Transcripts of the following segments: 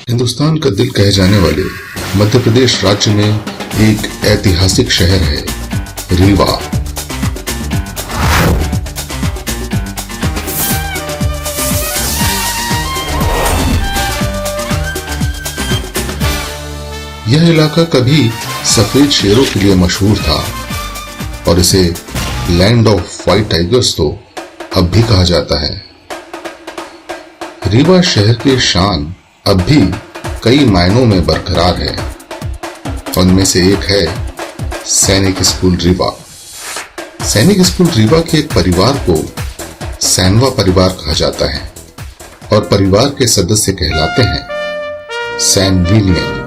हिंदुस्तान का दिल कहे जाने वाले मध्य प्रदेश राज्य में एक ऐतिहासिक शहर है रीवा। यह इलाका कभी सफेद शेरों के लिए मशहूर था और इसे लैंड ऑफ व्हाइट टाइगर्स तो अब भी कहा जाता है। रीवा शहर की शान अब भी कई मायनों में बरकरार है। उनमें से एक है सैनिक स्कूल रीवा। सैनिक स्कूल रीवा के एक परिवार को सैनवा परिवार कहा जाता है और परिवार के सदस्य कहलाते हैं सैनविलियन।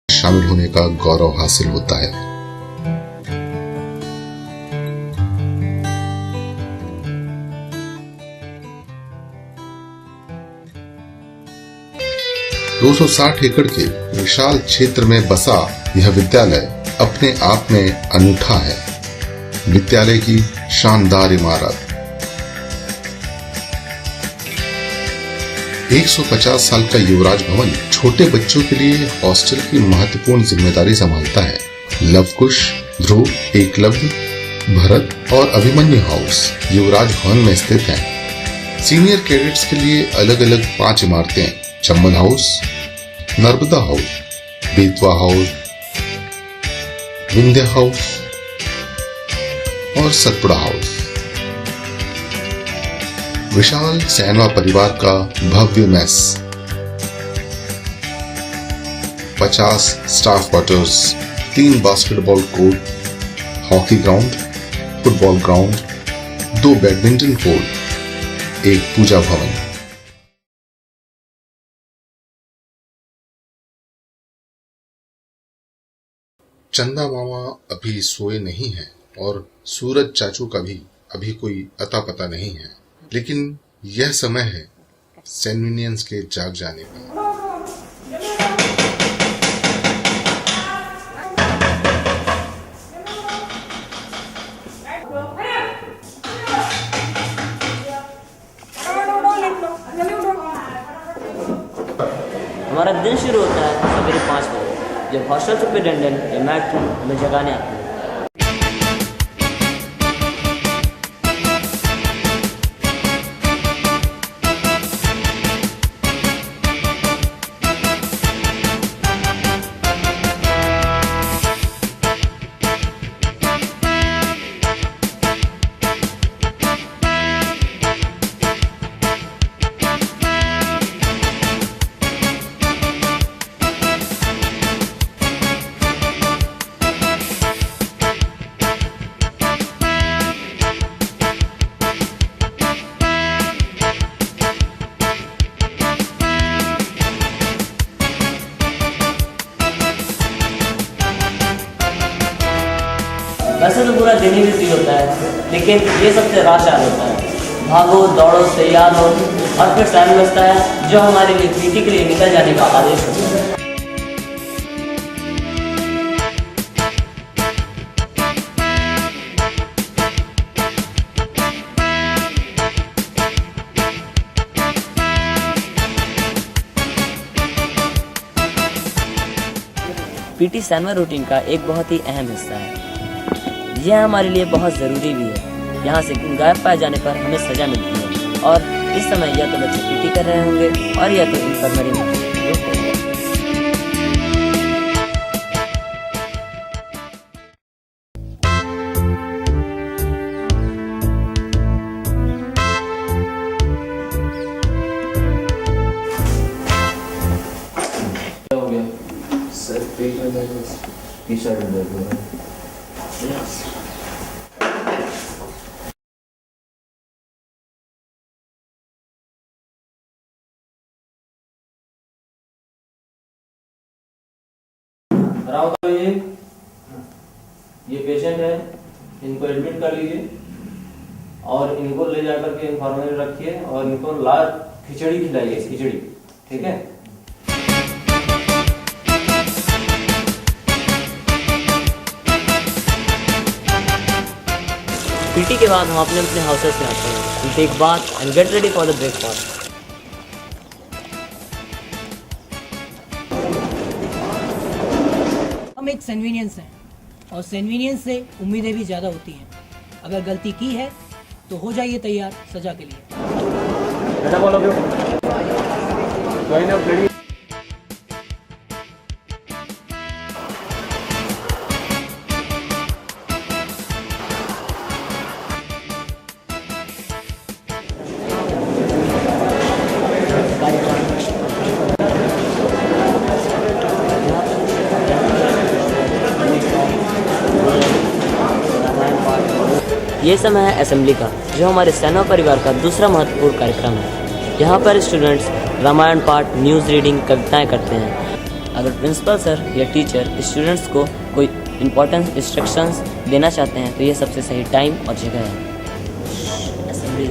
शामिल होने का गौरव हासिल होता है। दो 260 एकड़ के विशाल क्षेत्र में बसा यह विद्यालय अपने आप में अनूठा है। विद्यालय की शानदार इमारत 150 साल का युवराज भवन छोटे बच्चों के लिए हॉस्टल की महत्वपूर्ण जिम्मेदारी संभालता है। लवकुश, ध्रुव, एकलव्य, भरत और अभिमन्यु हाउस युवराज भवन में स्थित हैं। सीनियर कैडेट्स के लिए अलग अलग 5 इमारतें, Chambal house, Narmada house, Betwa house, Vindhya house और सतपुड़ा हाउस। विशाल सैनवा परिवार का भव्य mess, 50 staff quarters, 3 basketball court, hockey ground, football ground, 2 badminton court, एक पूजा भवन। चंदा मामा अभी सोए नहीं हैं और सूरज चाचू का भी अभी कोई अता पता नहीं है, लेकिन यह समय है सैनविलियंस के जाग जाने का। हमारा दिन शुरू होता है सवेरे 5 बजे, जब हॉस्टल सुपरिटेंडेंट या मैट्रन हमें जगाने आते हैं। वैसे तो पूरा दिन ही बिजी होता है, लेकिन ये सबसे राशान होता है। भागो दौड़ो, तैयार हो और फिर टाइम बचता है जो हमारे लिए पीटी के लिए निकल जाने का आदेश होता है। पीटी सैनवा रूटीन का एक बहुत ही अहम हिस्सा है। यह हमारे लिए बहुत ज़रूरी भी है। यहाँ से गायब पाए जाने पर हमें सज़ा मिलती है और इस समय या तो बच्चे पीटी कर रहे होंगे और या तो इंफर्मरी में हो गया सर, पेट में दर्द, टी-शर्ट में दर्द हो रहा है। ये पेशेंट है, इनको एडमिट कर लीजिए और इनको ले जाकर के इन्फॉर्मेशन रखिए और इनको लास्ट खिचड़ी खिलाइए, खिचड़ी, ठीक है। पीटी के बाद हम अपने अपने हाउसेस में आते हैं, take bath and get ready for the breakfast. हम एक कन्वीनियंस हैं और कन्वीनियंस से उम्मीदें भी ज़्यादा होती हैं। अगर गलती की है तो हो जाइए तैयार सजा के लिए। बेटा बोलोगे ये समय है असेंबली का, जो हमारे सेना परिवार का दूसरा महत्वपूर्ण कार्यक्रम है। यहाँ पर स्टूडेंट्स रामायण पाठ, न्यूज़ रीडिंग, कविताएं करते हैं। अगर प्रिंसिपल सर या टीचर स्टूडेंट्स को कोई इम्पोर्टेंट इंस्ट्रक्शंस देना चाहते हैं तो ये सबसे सही टाइम और जगह है। असेंबली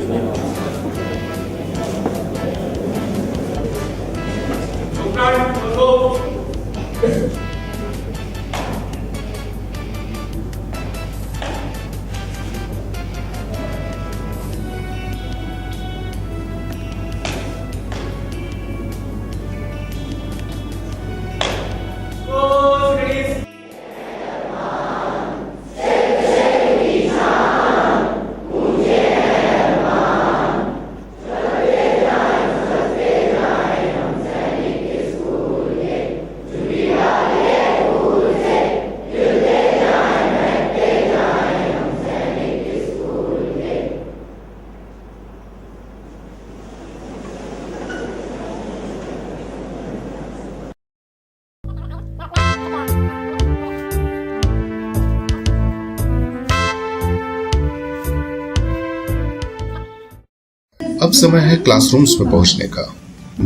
अब समय है क्लासरूम्स में पहुंचने का।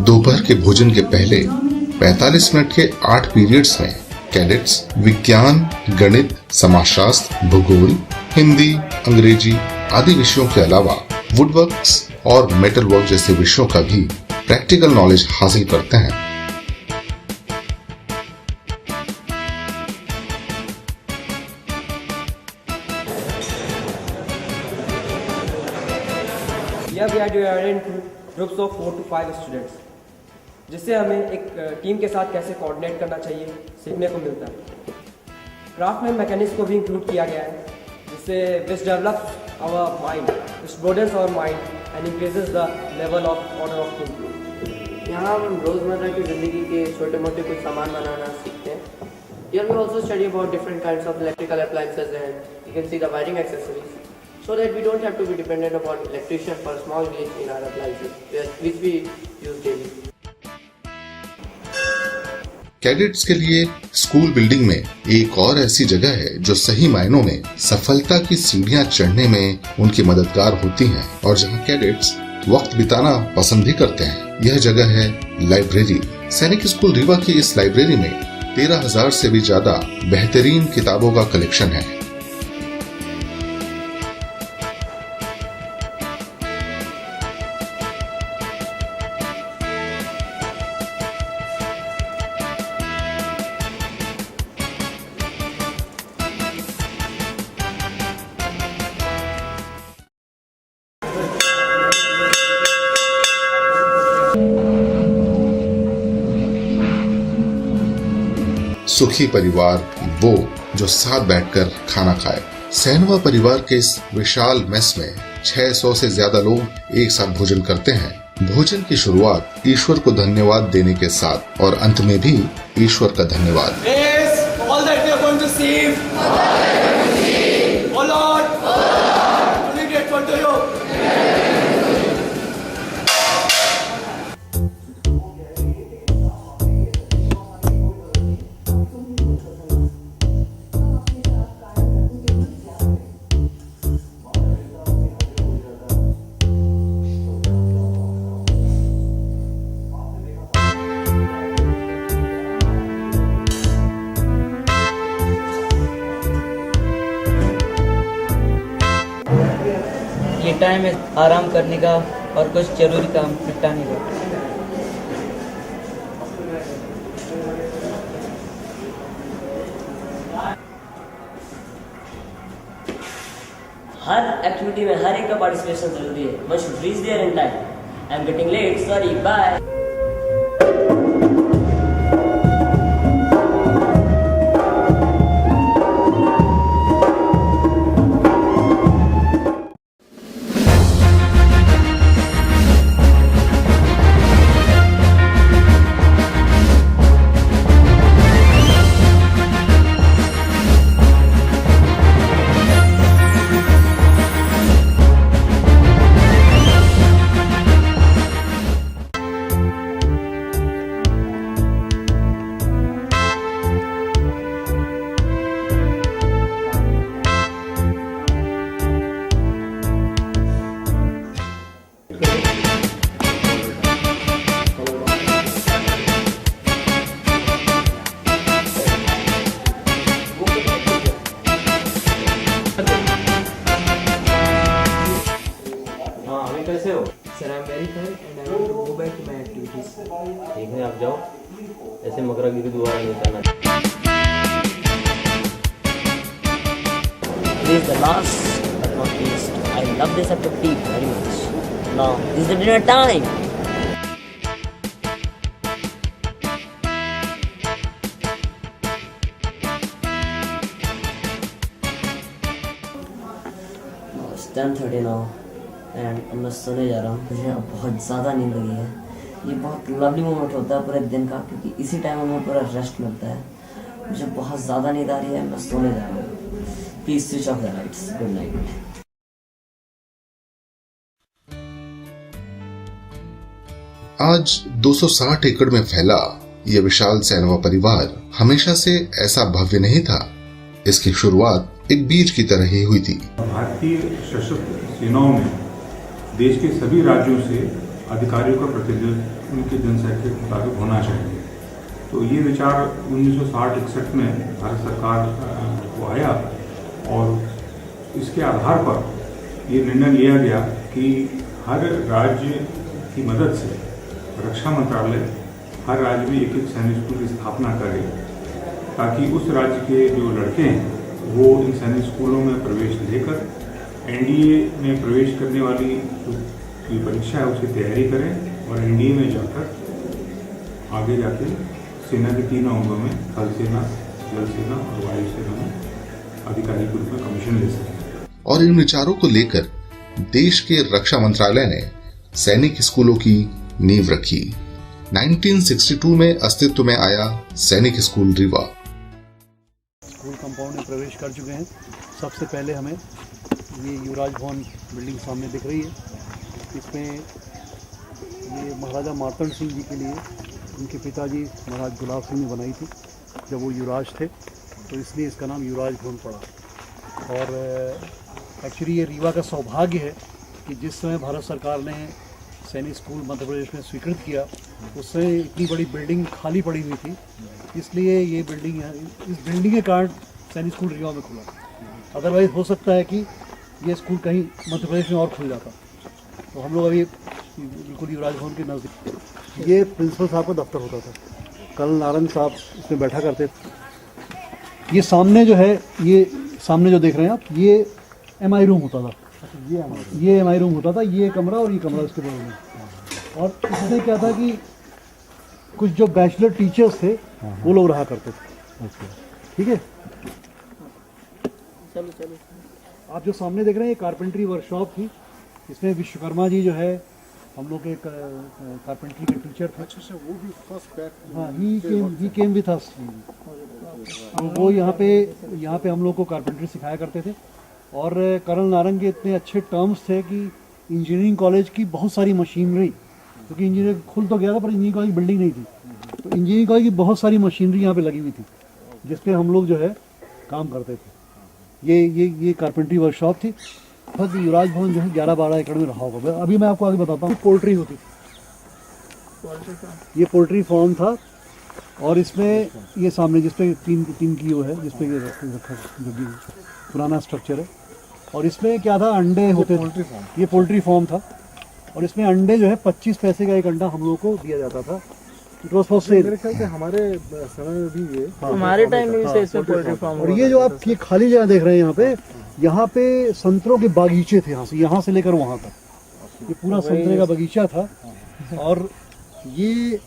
दोपहर के भोजन के पहले 45 मिनट के 8 पीरियड्स में कैडेट्स विज्ञान, गणित, समाजशास्त्र, भूगोल, हिंदी, अंग्रेजी आदि विषयों के अलावा वुडवर्क्स और मेटल वर्क जैसे विषयों का भी प्रैक्टिकल नॉलेज हासिल करते हैं। या we are divided into groups of 4 to 5 students, जिससे हमें एक टीम के साथ कैसे कोऑर्डिनेट करना चाहिए सीखने को मिलता है। क्राफ्ट में मैकेनिक्स को भी इंक्लूड किया गया है, जिससे which develops our mind, which broadens our mind and increases the level of order of thinking. यहाँ हम रोज़मर्रा की ज़िंदगी के छोटे मोटे कुछ सामान बनाना सीखते हैं। Here we also study about different kinds of electrical appliances and you can see the wiring accessories, so that we don't have to be dependent upon electrician for small glitch in our appliances which we use daily. Cadets के लिए school building में एक और ऐसी जगह है जो सही मायनों में सफलता की सीढ़ियां चढ़ने में उनकी मददगार होती हैं और जहां कैडेट्स वक्त बिताना पसंद भी करते हैं। यह जगह है लाइब्रेरी। सैनिक स्कूल रीवा की इस लाइब्रेरी में 13,000 से भी ज्यादा बेहतरीन किताबों का कलेक्शन है। सुखी परिवार वो जो साथ बैठकर खाना खाए। सैनवा परिवार के इस विशाल मेस में 600 से ज्यादा लोग एक साथ भोजन करते हैं। भोजन की शुरुआत ईश्वर को धन्यवाद देने के साथ और अंत में भी ईश्वर का धन्यवाद। ये टाइम है आराम करने का और कुछ जरूरी काम निपटाने का। हर एक्टिविटी में हर एक का पार्टिसिपेशन जरूरी है। One should reach there in time. I am getting late, sorry, bye. कैसे हो? Sir, I am very fine and I want to go back to my activities. ठीक है, आप जाओ। ऐसे मकरागिरी दोबारा नहीं करना। This is the last but not least. I love this activity very much. Now, this is the dinner time. It's 10:30 now. And अब मैं सोने जा रहा हूँ। मुझे अब बहुत ज़्यादा नींद लगी है। ये बहुत लवली मोमेंट होता है पूरे दिन का, क्योंकि इसी टाइम हमें पूरा रेस्ट मिलता है। मुझे बहुत ज़्यादा नींद आ रही है, मैं सोने जा रहा हूँ। Please switch off the lights. Good night. आज 260 एकड़ में फैला यह विशाल सैनवा परिवार हमेशा से ऐसा भव्य नहीं था। इसकी शुरुआत एक बीज की तरह ही हुई थी। भारतीय सशस्त्र सेनाओं में देश के सभी राज्यों से अधिकारियों का प्रतिनिधित्व उनकी जनसंख्या के मुताबिक होना चाहिए। तो ये विचार 1960-61 में भारत सरकार को आया और इसके आधार पर ये निर्णय लिया गया कि हर राज्य की मदद से रक्षा मंत्रालय हर राज्य में एक सैनिक स्कूल की स्थापना करे, ताकि उस राज्य के जो लड़के हैं वो इन सैनिक स्कूलों में प्रवेश लेकर एनडीए में प्रवेश करने वाली जो परीक्षा है उसकी तैयारी करें और एनडीए में जाकर आगे जाके सेना के 3 अंगों में थल सेना, जल सेना और वायु सेना में अधिकारी के रूप में कमीशन ले सकें। और इन विचारों को लेकर देश के रक्षा मंत्रालय ने सैनिक स्कूलों की नींव रखी। 1962 में अस्तित्व में आया सैनिक स्कूल रीवा। स्कूल कंपाउंड में प्रवेश कर चुके हैं। सबसे पहले हमें ये युवराज भवन बिल्डिंग सामने दिख रही है। इसमें ये महाराजा मार्तंड सिंह जी के लिए उनके पिताजी महाराज गुलाब सिंह ने बनाई थी जब वो युवराज थे, तो इसलिए इसका नाम युवराज भवन पड़ा। और एक्चुअली ये रीवा का सौभाग्य है कि जिस समय भारत सरकार ने सैनिक स्कूल मध्य प्रदेश में स्वीकृत किया उस समय इतनी बड़ी बिल्डिंग खाली पड़ी हुई थी, इसलिए ये बिल्डिंग इस बिल्डिंग के कारण सैनिक स्कूल रीवा में खुला। अदरवाइज हो सकता है कि ये स्कूल कहीं मध्य प्रदेश में और खुल जाता। तो हम लोग अभी बिल्कुल युवराज भवन के नज़दीक, ये प्रिंसिपल साहब का दफ्तर होता था। कर्नल नारंग साहब इसमें बैठा करते थे। ये सामने जो है, ये सामने जो देख रहे हैं आप, ये एमआई रूम होता था। ये एमआई रूम होता था, ये कमरा और ये कमरा इसके बगल में। और इसमें क्या था कि कुछ जो बैचलर टीचर्स थे वो लोग रहा करते थे। ठीक है, चलो आप जो सामने देख रहे हैं ये कारपेंट्री वर्कशॉप थी। इसमें विश्वकर्मा जी जो है हम लोग के कारपेंट्री के टीचर थे। अच्छा, वो भी फर्स्ट बैच। हाँ, ही केम विथ अस। तो वो यहाँ पे हम लोग को कारपेंट्री सिखाया करते थे। और कर्नल नारंग के इतने अच्छे टर्म्स थे कि इंजीनियरिंग कॉलेज की बहुत सारी मशीनरी, क्योंकि इंजीनियरिंग खुल तो गया था पर इंजीनियरिंग कॉलेज बिल्डिंग नहीं थी, तो इंजीनियरिंग कॉलेज की बहुत सारी मशीनरी यहाँ पे लगी हुई थी जिस पे हम लोग जो है काम करते थे। ये कारपेंट्री वर्कशॉप थी। बस युवराज भवन जो है 11-12 एकड़ में रहा होगा। अभी मैं आपको आगे बताता हूँ। पोल्ट्री होती थी, ये पोल्ट्री फार्म था। और इसमें ये सामने जिसपे तीन की वो है, जिसपे ये रखा जो भी पुराना स्ट्रक्चर है, और इसमें क्या था, अंडे होते, ये पोल्ट्री फार्म था, और इसमें अंडे जो है 25 पैसे का एक अंडा हम लोगों को दिया जाता था। It was for sale. मेरे ख्याल से हमारे समय में भी ये हमारे टाइम में से इसमें पोल्ट्री फार्म। और ये जो आप ये खाली जगह देख रहे हैं, यहाँ पे संतरों के बागीचे थे, यहाँ से लेकर वहाँ तक ये पूरा संतरे का बगीचा था। और ये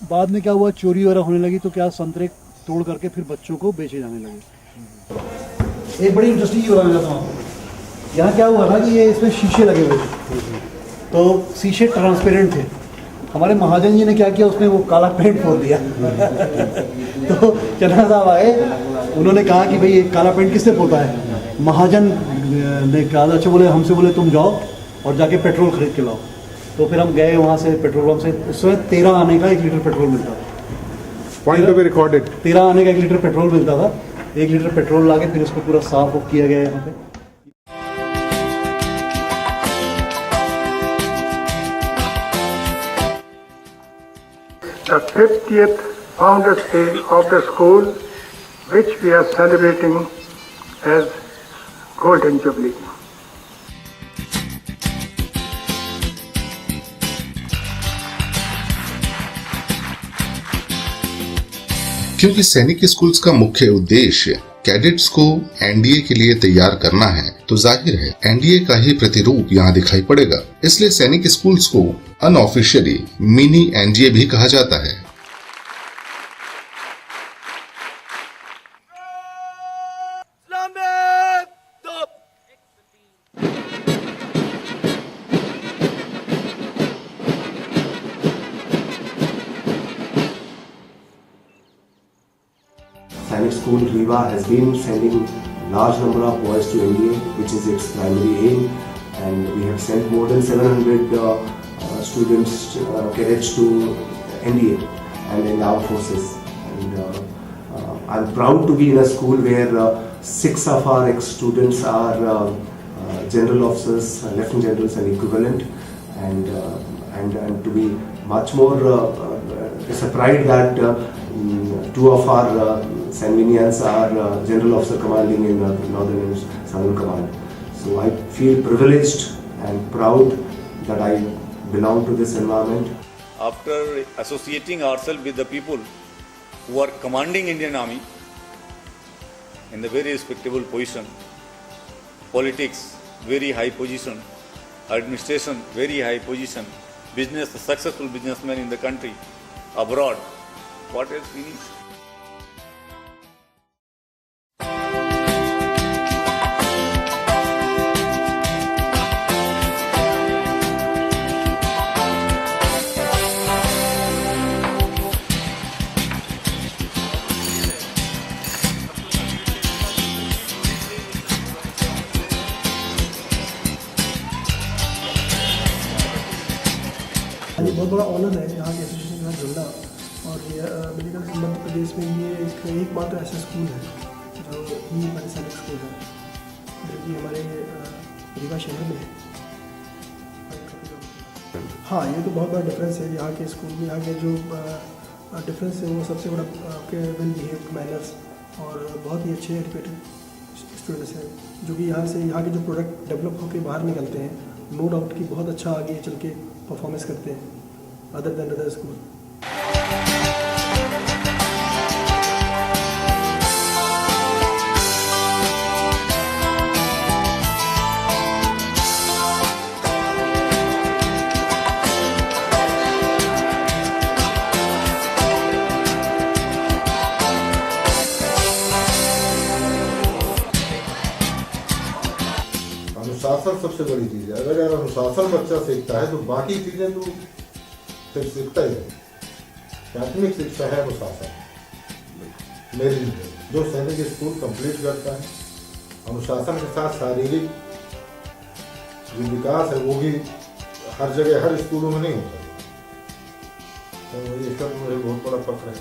बाद में क्या हुआ, चोरी वगैरह होने लगी, तो क्या संतरे तोड़ करके फिर बच्चों को बेचे जाने लगे। एक बड़ी इंटरेस्टिंग चीज़ बताना चाहता हूँ आपको। यहाँ क्या हुआ था कि ये इसमें शीशे लगे हुए थे, तो शीशे ट्रांसपेरेंट थे। हमारे महाजन जी ने क्या किया, उसमें वो काला पेंट खोल दिया। तो चन्ना साहब आए, उन्होंने कहा कि भाई ये काला पेंट किसने पोता है। महाजन ने कहा, अच्छा बोले, हमसे बोले तुम जाओ और जाके पेट्रोल खरीद के लाओ। तो फिर हम गए वहाँ से पेट्रोल पंप से। उस समय 13 आने का 1 लीटर पेट्रोल मिलता था। Point to be recorded. 13 आने का 1 लीटर पेट्रोल मिलता था। 1 लीटर पेट्रोल ला के फिर उसको पूरा साफ किया गया यहाँ पे। The 50th Founders Day of the school, which we are celebrating as Golden Jubilee. क्योंकि सैनिक स्कूल्स का मुख्य उद्देश्य कैडेट्स को एनडीए के लिए तैयार करना है, तो जाहिर है एनडीए का ही प्रतिरूप यहाँ दिखाई पड़ेगा। इसलिए सैनिक स्कूल्स को अनऑफिशियली मिनी एनडीए भी कहा जाता है। Sainik School Riva has been sending large number of boys to NDA, which is its primary aim, and we have sent more than 700 students, cadets to NDA and in our forces. And I'm proud to be in a school where 6 of our ex-students are general officers, lieutenant generals and equivalent, and to be much more, it's a pride that 2 of our Sanvinians are general officer commanding in Northern and Southern Command. So I feel privileged and proud that I belong to this environment. After associating ourselves with the people who are commanding Indian Army in the very respectable position, politics very high position, administration very high position, business, successful businessmen in the country, abroad, what else we need? बहुत बड़ा honour है यहाँ के association के साथ जुड़ना। और ये मेरे ख्याल से मध्य प्रदेश में ये एकमात्र ऐसा स्कूल है जो ही हमारे सैनिक स्कूल है, जो कि हमारे रीवा शहर में है। हाँ, ये तो बहुत बड़ा डिफरेंस है यहाँ के स्कूल में। यहाँ के जो डिफरेंस है वो सबसे बड़ा आपके वेल बिहेव्ड मैनर्स और बहुत ही अच्छे एजुकेटेड स्टूडेंट्स हैं, जो कि यहाँ के जो प्रोडक्ट डेवलप होकर बाहर निकलते हैं, नो डाउट कि बहुत अच्छा आगे चल के परफॉर्मेंस करते हैं अदर देन अदर स्कूल। अनुशासन सबसे बड़ी चीज़ है। अगर अनुशासन बच्चा सीखता है तो बाकी चीज़ें तो फिर सीखता ही है। प्राथमिक शिक्षा है अनुशासन। मेरी जो सैनिक स्कूल कंप्लीट करता है अनुशासन के साथ शारीरिक जो विकास है वो भी हर जगह हर स्कूलों में नहीं होता। तो इसका तो मुझे बहुत बड़ा फख्र है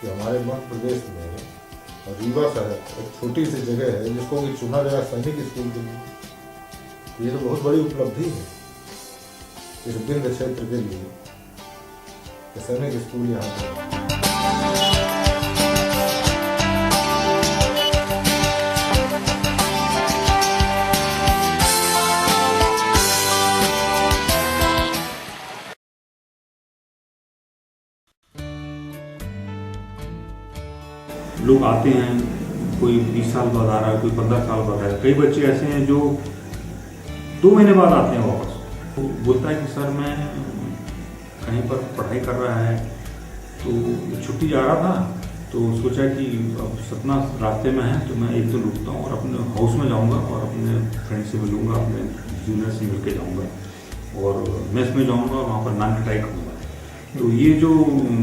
कि हमारे मध्य प्रदेश में और रीवा शहर एक छोटी सी जगह है जिसको कि चुना गया सैनिक स्कूल के लिए। ये तो बहुत बड़ी उपलब्धि है इस विंध्य क्षेत्र के लिए कि सैनिक स्कूल यहाँ पर। लोग आते हैं, कोई 20 साल बाद आ रहा है, कोई 15 साल बाद आ रहा है। कई बच्चे ऐसे हैं जो 2 महीने बाद आते हैं वापस। तो बोलता है कि सर मैं कहीं पर पढ़ाई कर रहा है, तो छुट्टी जा रहा था, तो सोचा कि अब सतना रास्ते में है तो मैं एक दिन रुकता हूँ और अपने हाउस में जाऊँगा और अपने फ्रेंड से मिलूँगा, अपने जूनियर से मिल के जाऊँगा और मेस में जाऊँगा, वहाँ पर नान खटाई खाऊँगा। तो ये जो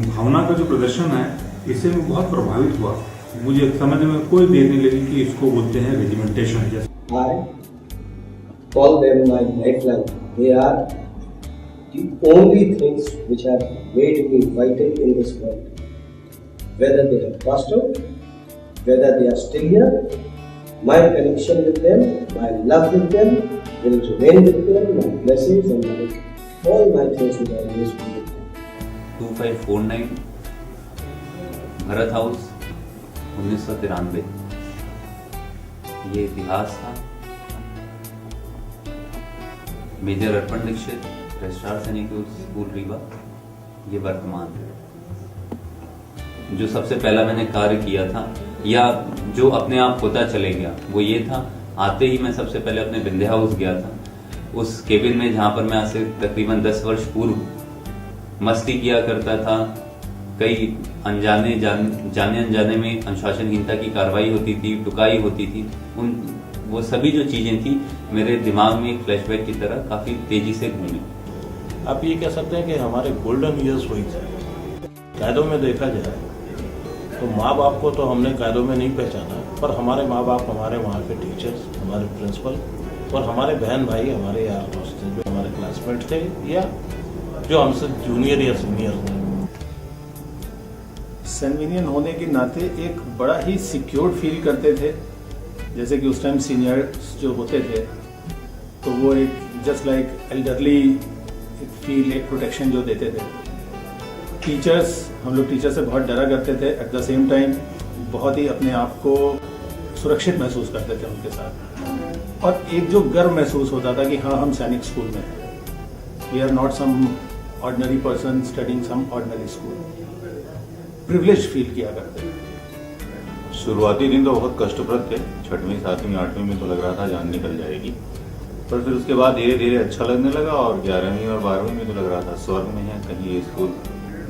भावना का जो प्रदर्शन है, इससे मैं बहुत प्रभावित हुआ। मुझे समझ में कोई देर नहीं लगी कि इसको बोलते हैं रेजिमेंटेशन। जैसे I call them my lifeline. They are the only things which have made me vital in this world. Whether they have passed out, whether they are still here, my connection with them, my love with them will remain with them, my blessings and all my things will always be with them. 2549 Bharat house 1993, ये इतिहास था। Major अर्पण Dixit, registrar सैनिक school Rewa, ये वर्तमान है। जो सबसे पहला मैंने कार्य किया था या जो अपने आप होता चले गया वो ये था, आते ही मैं सबसे पहले अपने विंध्या हाउस गया था। उस केबिन में जहाँ पर मैं आज से तकरीबन 10 वर्ष पूर्व मस्ती किया करता था, कई जाने अनजाने में अनुशासनहीनता की कार्रवाई होती थी, टुकाई होती थी, वो सभी जो चीजें थी मेरे दिमाग में एक फ्लैशबैक की तरह काफी तेजी से घूमी। आप ये कह सकते हैं कि हमारे गोल्डन ईयर्स वही थे। कायदों में देखा जाए तो माँ बाप को तो हमने कायदों में नहीं पहचाना, पर हमारे माँ बाप हमारे वहाँ के टीचर्स, हमारे प्रिंसिपल और हमारे बहन भाई, हमारे यार दोस्त थे, जो हमारे क्लासमेट थे या जो हमसे जूनियर या सीनियर थे। सैनविनियन होने के नाते एक बड़ा ही सिक्योर्ड फील करते थे। जैसे कि उस टाइम सीनियर्स जो होते थे तो वो एक जस्ट लाइक एल्डरली फील, एक प्रोटेक्शन जो देते थे। टीचर्स, हम लोग टीचर से बहुत डरा करते थे, एट द सेम टाइम बहुत ही अपने आप को सुरक्षित महसूस करते थे उनके साथ। और एक जो गर्व महसूस होता था कि हाँ, हम सैनिक स्कूल में हैं, we are not some ordinary person studying some ordinary school. Privilege feel किया करते थे। शुरुआती दिन तो बहुत कष्टप्रद थे। 6वीं 7वीं 8वीं में तो लग रहा था जान निकल जाएगी, पर फिर उसके बाद धीरे धीरे अच्छा लगने लगा और 11वीं और 12वीं में तो लग रहा था स्वर्ग में है, कहीं ये स्कूल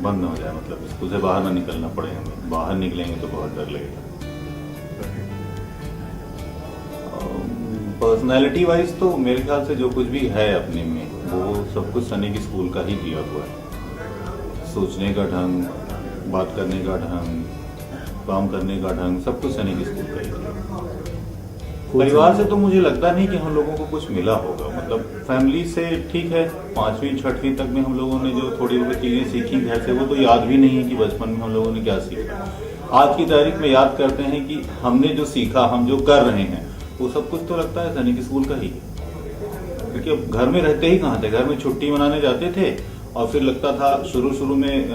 बंद न हो जाए, मतलब स्कूल से बाहर ना निकलना पड़े हमें। बाहर निकलेंगे तो बहुत डर लगेगा। पर्सनैलिटी वाइज तो मेरे ख्याल से जो कुछ भी है अपने में वो सब कुछ सैनिक स्कूल का ही दिया हुआ है। सोचने का ढंग, बात करने का ढंग, काम करने का ढंग, सब कुछ सैनिक स्कूल का ही दिया। परिवार से तो मुझे लगता नहीं कि हम लोगों को कुछ मिला होगा, मतलब फैमिली से ठीक है। 5वीं 6वीं तक में हम लोगों ने जो थोड़ी बहुत चीजें सीखी घर से, वो तो याद भी नहीं है कि बचपन में हम लोगों ने क्या सीखा। आज की तारीख में याद करते हैं कि हमने जो सीखा, हम जो कर रहे हैं, वो सब कुछ तो लगता है सैनिक स्कूल का ही। क्योंकि अब घर में रहते ही कहाँ थे, घर में छुट्टी मनाने जाते थे और फिर लगता था शुरू में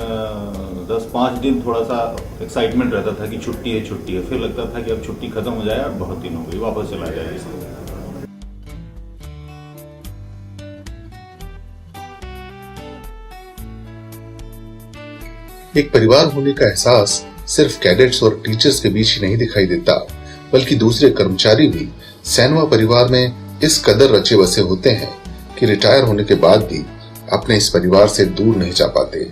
10-5 दिन थोड़ा सा एक्साइटमेंट रहता था कि छुट्टी है, फिर लगता था कि अब छुट्टी खत्म हो जाए और बहुत दिन हो गई, वापस चला जाए। एक परिवार होने का एहसास सिर्फ कैडेट्स और टीचर्स के बीच ही नहीं दिखाई देता, बल्कि दूसरे कर्मचारी भी सैनवा परिवार में इस कदर रचे बसे होते हैं कि रिटायर होने के बाद भी अपने इस परिवार से दूर नहीं जा पाते।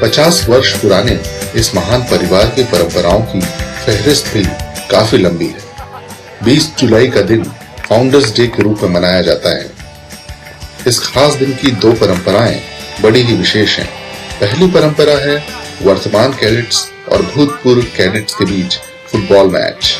पचास वर्ष पुराने इस महान परिवार के परंपराओं की फहरिस्त भी काफी लंबी है। 20 जुलाई का दिन फाउंडर्स डे के रूप में मनाया जाता है। इस खास दिन की 2 परंपराएं बड़ी ही विशेष हैं। पहली परंपरा है वर्तमान कैडेट्स और भूतपूर्व कैडेट्स के बीच फुटबॉल मैच।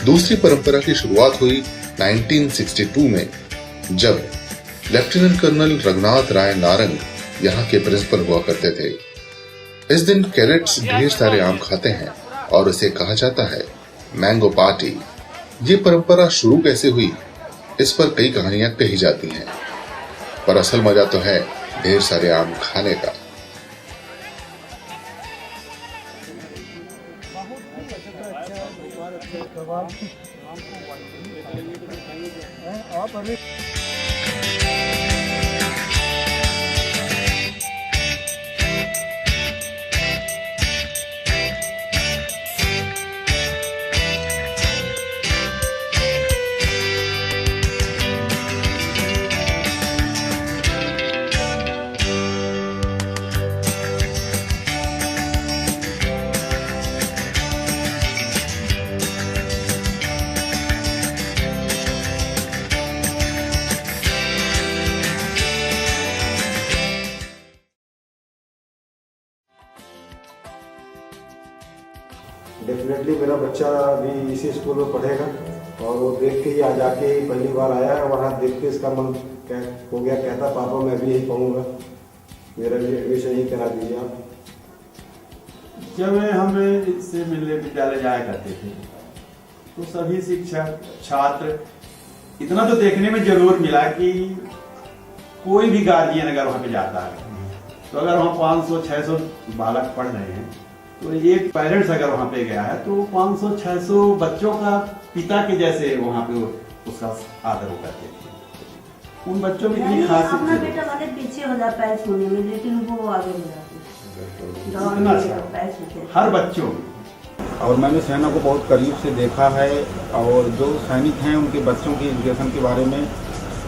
दूसरी परंपरा की शुरुआत हुई 1962 में, जब लेफ्टिनेंट कर्नल रघुनाथ राय नारंग यहाँ के प्रिंसिपल हुआ करते थे। इस दिन कैडेट्स ढेर सारे आम खाते हैं और इसे कहा जाता है मैंगो पार्टी। ये परंपरा शुरू कैसे हुई, इस पर कई कहानियां कही जाती हैं, पर असल मजा तो है ढेर सारे आम खाने का। डेफिनेटली मेरा बच्चा भी इसी स्कूल में पढ़ेगा और वो देख के ही आज आके ही पहली बार आया है, वहाँ देख के इसका मन हो गया, कहता पापा मैं भी यही पढ़ूंगा, मेरा भी एडमिशन यही करा दीजिए आप। जब हम इससे मिलने विद्यालय जाया करते थे तो सभी शिक्षक छात्र इतना तो देखने में जरूर मिला कि कोई भी गार्जियन अगर वहाँ पे जाता है तो अगर वहाँ 500-600 बालक पढ़ रहे हैं तो एक पेरेंट्स अगर वहाँ पे गया है तो 500-600 बच्चों का पिता के जैसे वहाँ पे उसका आदर वो करते थे। उन बच्चों में इतनी खासियत अपना बेटा वाले पीछे हो जाता है सोने में, लेकिन वो आगे हो जाते हैं हर बच्चों में। और मैंने सेना को बहुत करीब से देखा है और जो सैनिक हैं उनके बच्चों की एजुकेशन के बारे में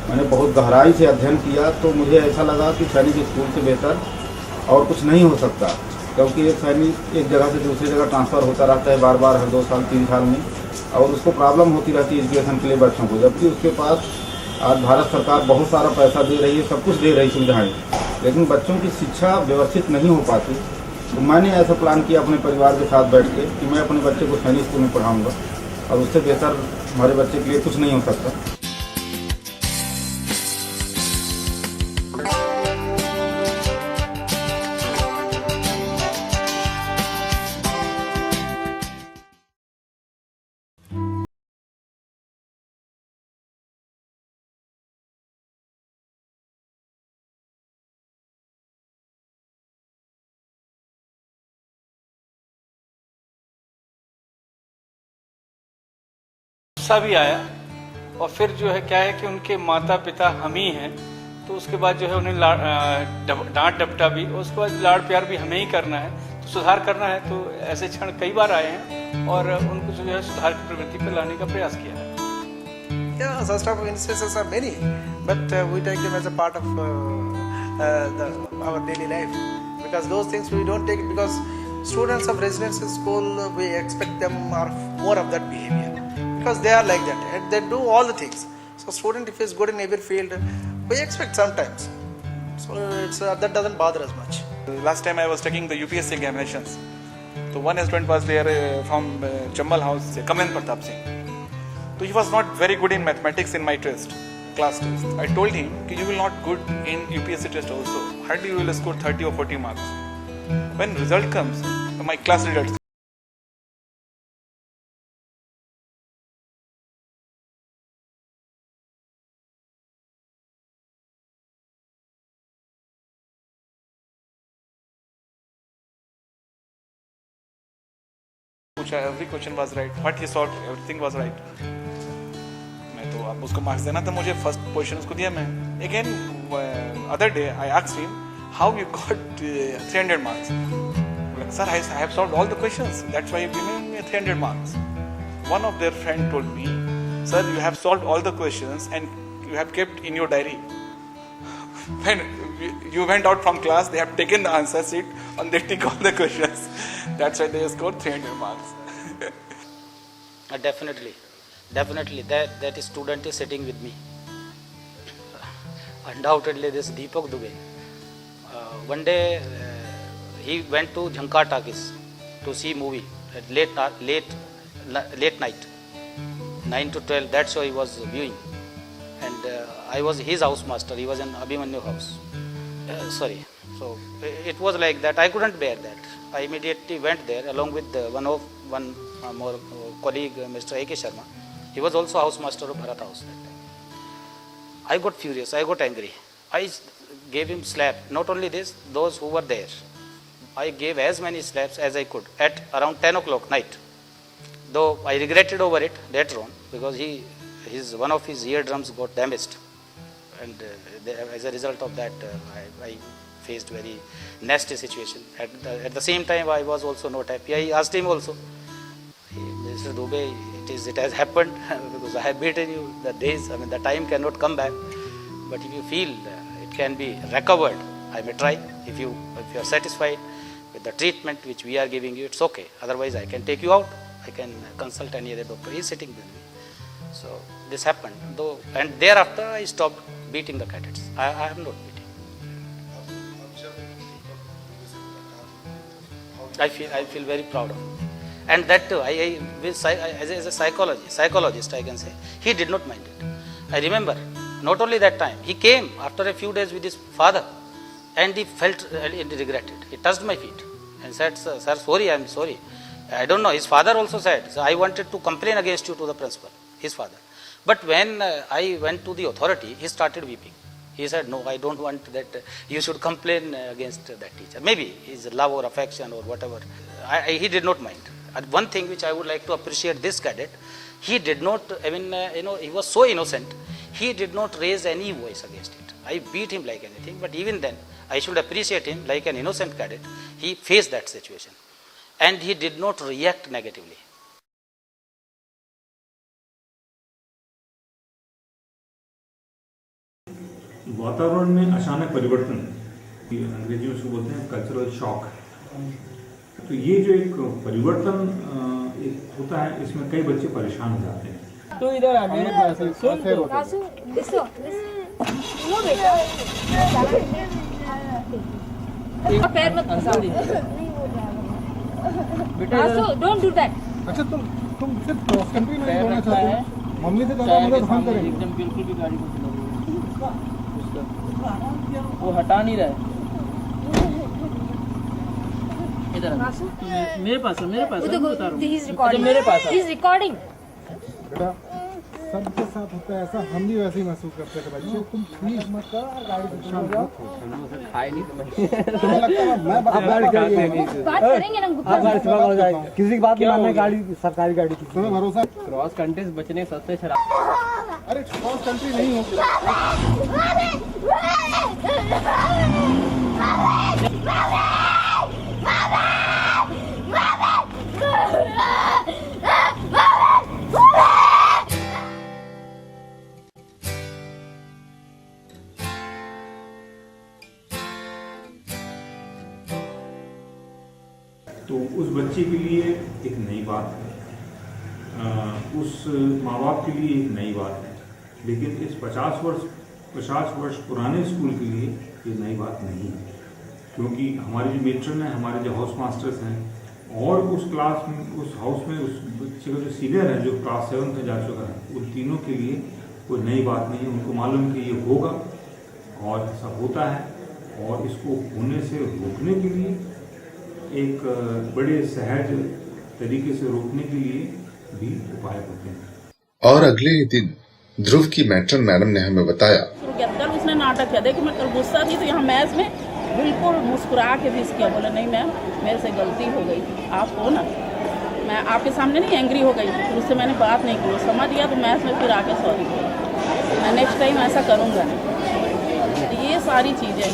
मैंने बहुत गहराई से अध्ययन किया, तो मुझे ऐसा लगा कि सैनिक स्कूल से बेहतर और कुछ नहीं हो सकता, क्योंकि एक सैनिक एक जगह से दूसरी जगह ट्रांसफ़र होता रहता है बार बार हर 2 साल 3 साल में, और उसको प्रॉब्लम होती रहती है एजुकेशन के लिए बच्चों को, जबकि उसके पास आज भारत सरकार बहुत सारा पैसा दे रही है, सब कुछ दे रही सुविधाएँ, लेकिन बच्चों की शिक्षा व्यवस्थित नहीं हो पाती। तो मैंने ऐसा प्लान किया अपने परिवार के साथ बैठ के कि मैं अपने बच्चे को सैनिक स्कूल में पढ़ाऊँगा और उससे बेहतर हमारे बच्चे के लिए कुछ नहीं हो सकता। गुस्सा भी आया और फिर जो है क्या है कि उनके माता पिता हम ही हैं, तो उसके बाद जो है उन्हें डांट डपटा भी, और उसके बाद लाड़ प्यार भी हमें ही करना है, तो सुधार करना है। तो ऐसे क्षण कई बार आए हैं और उनको जो है सुधार की प्रवृत्ति पर लाने का प्रयास किया है। Yeah, such type of instances are many, but we take them as a part of our daily life, because those things we don't take it, because students of residential school we expect them more of that behavior, because they are like that and they do all the things. So student if he is good in every field, we expect sometimes. So it's that doesn't bother us much. Last time I was taking the UPSC examinations, so one student was there from Chammal House, Kaman Pratap Singh. So he was not very good in mathematics in my test, class test. I told him that you will not good in UPSC test also. Hardly you will score 30 or 40 marks. When result comes, my class results. Every question was right. What he solved, everything was right. मैं तो अब उसको marks देना था मुझे, first position उसको दिया मैं. Again, other day I asked him, how you got 300 marks? Like, sir, I have solved all the questions. That's why you gave me 300 marks. One of their friend told me, sir, you have solved all the questions and you have kept in your diary. When you went out from class, they have taken the answer sheet and they tick all the questions. That's why they scored 300 marks. Definitely, that student is sitting with me. Undoubtedly, this Deepak Dubey. One day, he went to Jhankar Talkies to see movie at late night. 9 to 12, that show he was viewing. And I was his housemaster. He was in Abhimanyu house. So it was like that. I couldn't bear that. I immediately went there along with one more colleague, Mr. A.K. Sharma. He was also housemaster of Bharat House that time. I got furious. I got angry. I gave him slap. Not only this, those who were there. I gave as many slaps as I could at around 10 o'clock night. Though I regretted over it later on because one of his eardrums got damaged. And as a result of that, I faced very nasty situation. At the same time, I was also not happy. I asked him also, Mr. Dubey, it has happened because I have beaten you. The time cannot come back. But if you feel it can be recovered, I may try. If you are satisfied with the treatment which we are giving you, it's okay. Otherwise, I can take you out. I can consult any other doctor. He is sitting with me. So this happened. And thereafter, I stopped beating the cadets. I am not beating. I feel very proud of him. And that too, as a psychologist, I can say, he did not mind it. I remember, not only that time, he came after a few days with his father and he felt really regretted. He touched my feet and said, sir, sorry, I am sorry. I don't know, his father also said, so I wanted to complain against you to the principal, his father. But when I went to the authority, he started weeping. He said, no, I don't want that you should complain against that teacher. Maybe his love or affection or whatever. He did not mind. And one thing which I would like to appreciate this cadet, he did not, he was so innocent, he did not raise any voice against it. I beat him like anything, but even then, I should appreciate him like an innocent cadet. He faced that situation. And he did not react negatively. वातावरण में अचानक परिवर्तन, अंग्रेजी में उसको बोलते हैं cultural shock. तो ये जो एक परिवर्तन एक होता है, इसमें कई बच्चे परेशान हो जाते हैं। तो इधर आ मेरे पास पैर मत फंसाओ बेटा, डोंट डू दैट। अच्छा तुम सिर्फ क्रॉस कंट्री में होना चाहते हो, मम्मी से ज्यादा मदद हम करेंगे। एकदम बिल्कुल भी गाड़ी को वो हटा नहीं रहा है। इधर मेरे पास है, मेरे पास है, बता रहा हूं। मेरे पास है, ही इज रिकॉर्डिंग। बेटा सबके साथ होता है ऐसा, हम भी वैसे ही महसूस करते हैं। बच्चे तुम प्लीज मत कर, गाड़ी को शांत हो। खाए नहीं तुम्हें लगता है मैं बात करेंगे ना, आप गाड़ी से हो जाएगा, किसी की बात नहीं मानना। गाड़ी सरकारी गाड़ी की, तुम्हें भरोसा? क्रॉस कंट्रीज बचने सस्ते शराब। अरे क्रॉस कंट्री नहीं हो। तो उस बच्चे के लिए एक नई बात है, उस माँ बाप के लिए एक नई बात है, लेकिन इस 50 वर्ष पुराने स्कूल के लिए ये नई बात नहीं है, क्योंकि हमारे जो मेट्रन हैं, हमारे जो हाउस मास्टर्स हैं, और उस क्लास में, उस हाउस में उस बच्चे का जो सीनियर है, जो क्लास 7 में जा चुका है, उन तीनों के लिए कोई नई बात नहीं है। उनको मालूम कि ये होगा और ऐसा होता है, और इसको होने से रोकने के लिए, एक बड़े सहज तरीके से रोकने के लिए भी उपाय होते हैं। और अगले ही दिन ध्रुव की मैट्रन मैडम ने हमें बताया, कल उसने नाटक किया। देखिए मैं कल गुस्सा थी तो यहाँ मैच में बिल्कुल मुस्कुरा के भी किया, बोला नहीं मैम मेरे से गलती हो गई, आप हो ना, मैं आपके सामने नहीं एंग्री हो गई, फिर उससे मैंने बात नहीं की, समझ गया तो मैच में फिर आके सॉरी बोला, मैं नेक्स्ट टाइम ऐसा करूँगा नहीं। ये सारी चीज़ें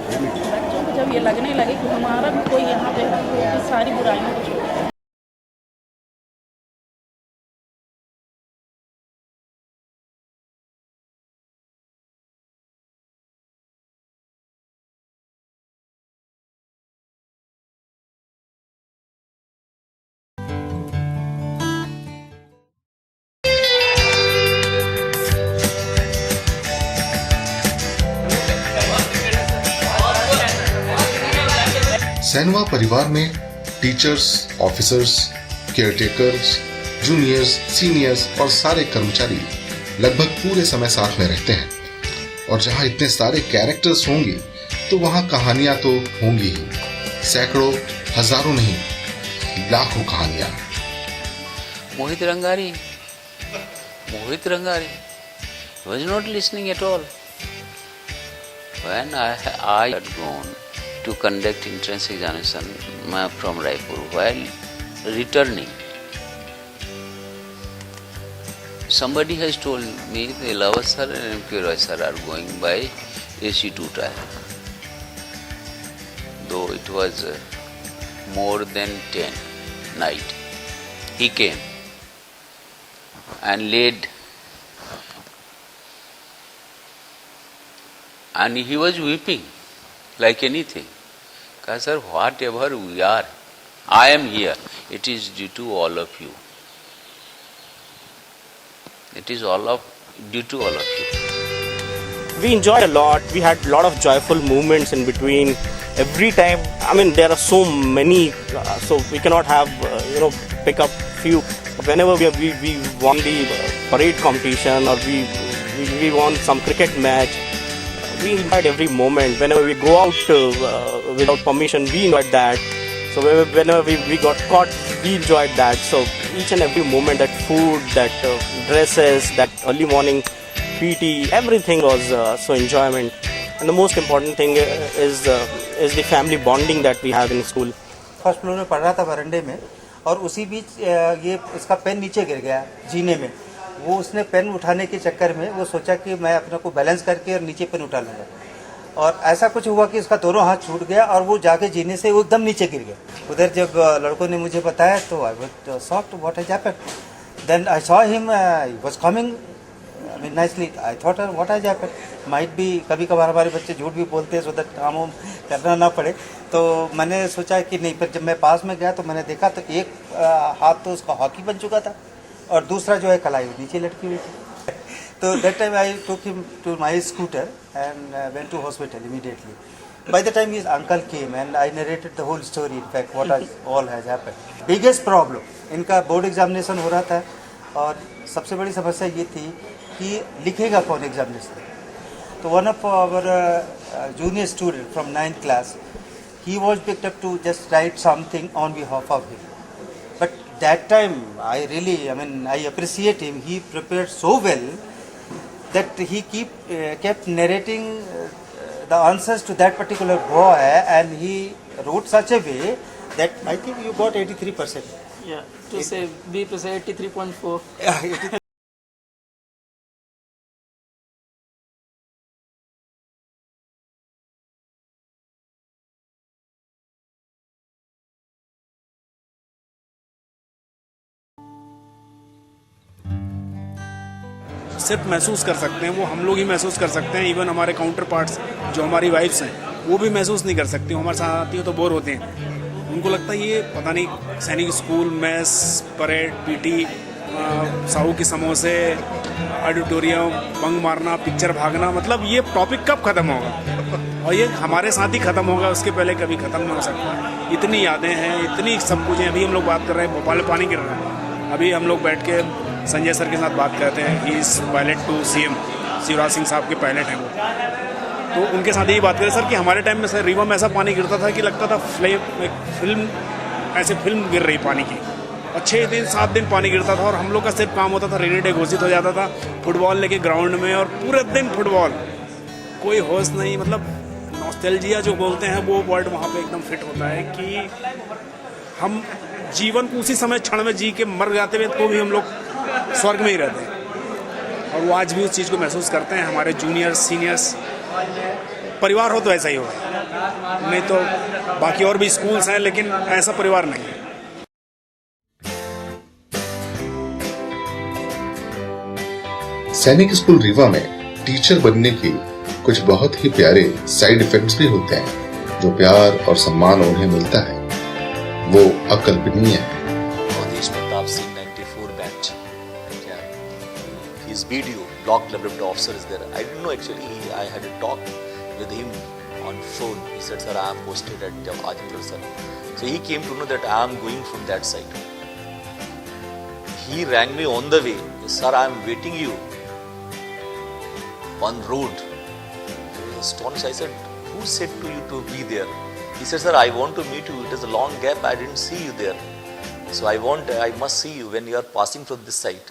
बच्चों को जब ये लगने लगे कि हमारा भी कोई यहाँ पे है, तो सारी बुराइयों को छोड़। सैनवा परिवार में teachers, officers, caretakers, juniors, seniors और सारे कर्मचारी लगभग पूरे समय साथ में रहते हैं। और जहां इतने सारे कैरेक्टर्स होंगे तो वहां कहानियां तो होंगी ही, सैकड़ों, हजारों नहीं, लाखों कहानियां। Mohit Rangari was not listening at all. When I had gone to conduct entrance examination from Raipur, while returning, somebody has told me the Lava sir and M.K. Roy sir are going by AC2 trial. Though it was more than 10 night, he came and laid, and he was weeping like anything. Because sir, whatever we are, I am here. It is due to all of you. It is due to all of you. We enjoyed a lot. We had a lot of joyful moments in between. Every time, I mean, there are so many, so we cannot have, pick up few. Whenever we won the parade competition or we won some cricket match, we enjoyed every moment. Whenever we go out without permission, we enjoyed that. So whenever we got caught, we enjoyed that. So each and every moment, that food, that dresses, that early morning PT, everything was so enjoyment. And the most important thing is the family bonding that we have in school. First floor में पढ़ रहा था वरांडे में, और उसी बीच ये इसका pen नीचे गिर गया जीने में। वो उसने पेन उठाने के चक्कर में वो सोचा कि मैं अपने को बैलेंस करके और नीचे पेन उठा लूँगा, और ऐसा कुछ हुआ कि उसका दोनों हाथ छूट गया और वो जाके जीने से वो एकदम नीचे गिर गया। उधर जब लड़कों ने मुझे बताया तो I was shocked what has happened. Then I saw him, he was coming nicely. I thought what has happened, might be, कभी कभार हमारे बच्चे झूठ भी बोलते हैं सो दैट काम करना ना पड़े। तो मैंने सोचा कि नहीं, फिर जब मैं पास में गया तो मैंने देखा तो एक हाथ तो उसका हॉकी बन चुका था और दूसरा जो है कलाई नीचे लटकी हुई थी। तो that time I took him to my scooter and went to hospital immediately. By the time his uncle came and I narrated the whole story, in fact what all has happened. Biggest problem, इनका board examination हो रहा था और सबसे बड़ी समस्या ये थी कि लिखेगा कौन एग्जामिनेशन. तो one of our junior student from 9th class, he was picked up to just write something on behalf of him. But that time I appreciate him. He prepared so well that he kept narrating the answers to that particular boy, and he wrote such a way that I think you got 83%. Yeah, to say B plus 83.4. Yeah, सिर्फ महसूस कर सकते हैं वो हम लोग ही महसूस कर सकते हैं. इवन हमारे काउंटर पार्ट्स जो हमारी वाइफ्स हैं वो भी महसूस नहीं कर सकती. हमारे साथ आती हैं तो बोर होते हैं. उनको लगता है ये पता नहीं सैनिक school, mess, parade, PT, Sahu के समोसे, ऑडिटोरियम, बंग मारना, पिक्चर भागना, मतलब ये टॉपिक कब ख़त्म होगा और ये हमारे साथ ही ख़त्म होगा, उसके पहले कभी ख़त्म नहीं हो सकता. इतनी यादें हैं, इतनी सब कुछ है. अभी हम लोग बात कर रहे हैं भोपाल में पानी गिर रहा है. अभी हम लोग बैठ के संजय सर के साथ बात करते हैं. He is pilot to CM, Shivraj Singh साहब के पायलट हैं वो. तो उनके साथ यही बात करें सर कि हमारे टाइम में सर रीवा में ऐसा पानी गिरता था कि लगता था फिल्म गिर रही पानी की. और 6 दिन 7 दिन पानी गिरता था और हम लोग का सिर्फ काम होता था, रेनी डे घोषित हो जाता था, फुटबॉल लेके ग्राउंड में और पूरे दिन फुटबॉल, कोई होश नहीं. मतलब नॉस्टैल्जिया जो बोलते हैं वो वर्ड वहाँ पे एकदम फिट होता है कि हम जीवन को उसी समय क्षण में जी के मर जाते हुए तो भी हम लोग स्वर्ग में ही रहते हैं. और वो आज भी उस चीज़ को महसूस करते हैं. हमारे जूनियर्स, सीनियर्स, परिवार हो तो ऐसा ही होगा, नहीं तो बाकी और भी स्कूल्स हैं लेकिन ऐसा परिवार नहीं है. सैनिक स्कूल रीवा में टीचर बनने की कुछ बहुत ही प्यारे साइड इफेक्ट्स भी होते हैं. जो प्यार और सम्मान उन्हें मिलता है वो अकल्पनीय है. His BDO, Block Development Officer, is there. I didn't know actually. I had a talk with him on phone. He said, "Sir, I am posted at Ajamgarh, sir." So he came to know that I am going from that side. he rang me on the way. Sir, I am waiting you on road. I was astonished. I said, who said to you to be there? He said, sir, I want to meet you. It is a long gap. I didn't see you there. So I must see you when you are passing from this side.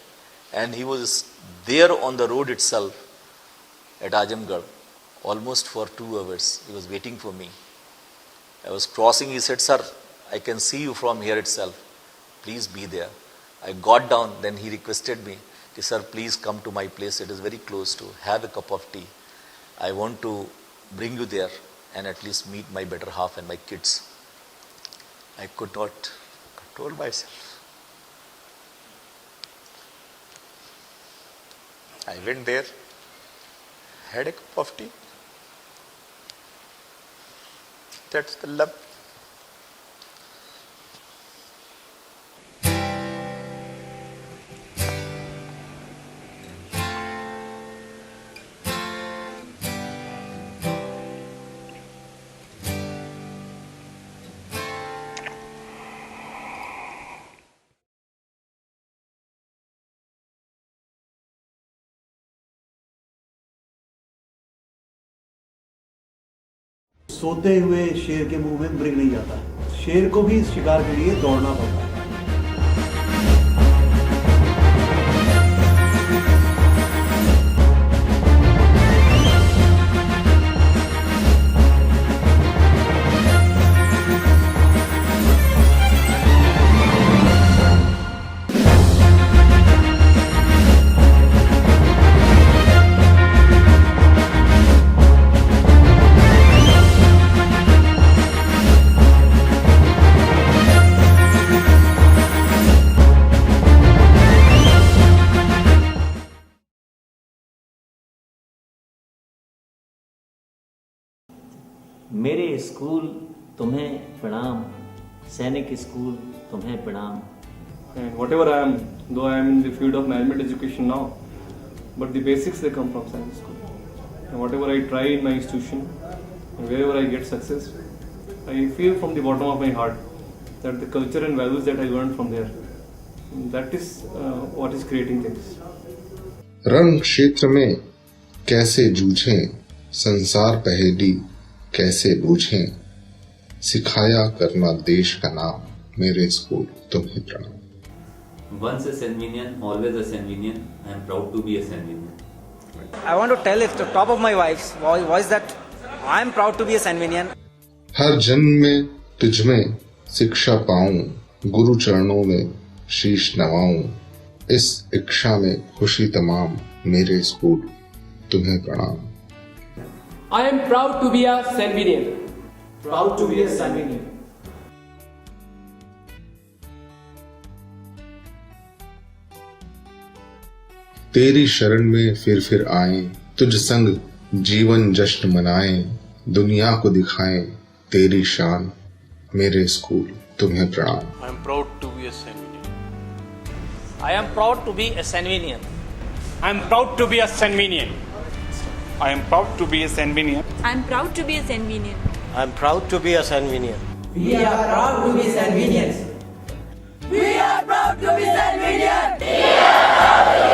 And he was there on the road itself at Ajamgarh almost for 2 hours. He was waiting for me. I was crossing. He said, sir, I can see you from here itself. Please be there. I got down. Then he requested me, sir, please come to my place. It is very close to. Have a cup of tea. I want to bring you there and at least meet my better half and my kids. I could not control myself. I went there, had a cup of tea. That's the love. सोते हुए शेर के मुंह में मृग नहीं जाता, शेर को भी शिकार के लिए दौड़ना पड़ता है। मेरे स्कूल तुम्हें प्रणाम, सैनिक स्कूल तुम्हें प्रणाम. And whatever I am, though I am in the field of management education now, but the basics they come from science school. And whatever I try in my institution, and wherever I get success, I feel from the bottom of my heart that the culture and values that I learned from there, that is what is creating things. रण क्षेत्र में कैसे जूझें, संसार पहेली कैसे बूझें, सिखाया करना देश का नाम, मेरे स्कूल तुम्हें प्रणाम. Once a Sanvinian, always a Sanvinian. I am proud to be a Sanvinian. I want to tell at the top of my voice that I am proud to be a Sanvinian. हर जन्म में तुझमें शिक्षा पाऊं, गुरु चरणों में शीश नवाऊं, इस इच्छा में खुशी तमाम, मेरे स्कूल तुम्हें प्रणाम. I am proud to be a Sanvinian. Proud to be a Sanvinian. तेरी शरण में फिर आए, तुझ संग जीवन जश्न मनाएं, दुनिया को दिखाएं तेरी शान, मेरे स्कूल तुम्हें प्रणाम. I am proud to be a Sanvinian. I am proud to be a Sanvinian. I am proud to be a Sanvinian. I am proud to be a Sanvinian. I am proud to be a Sanvinian. I am proud to be a Sanvinian. We are proud to be Sanvinians. We are proud to be Sanvinian. We are proud to be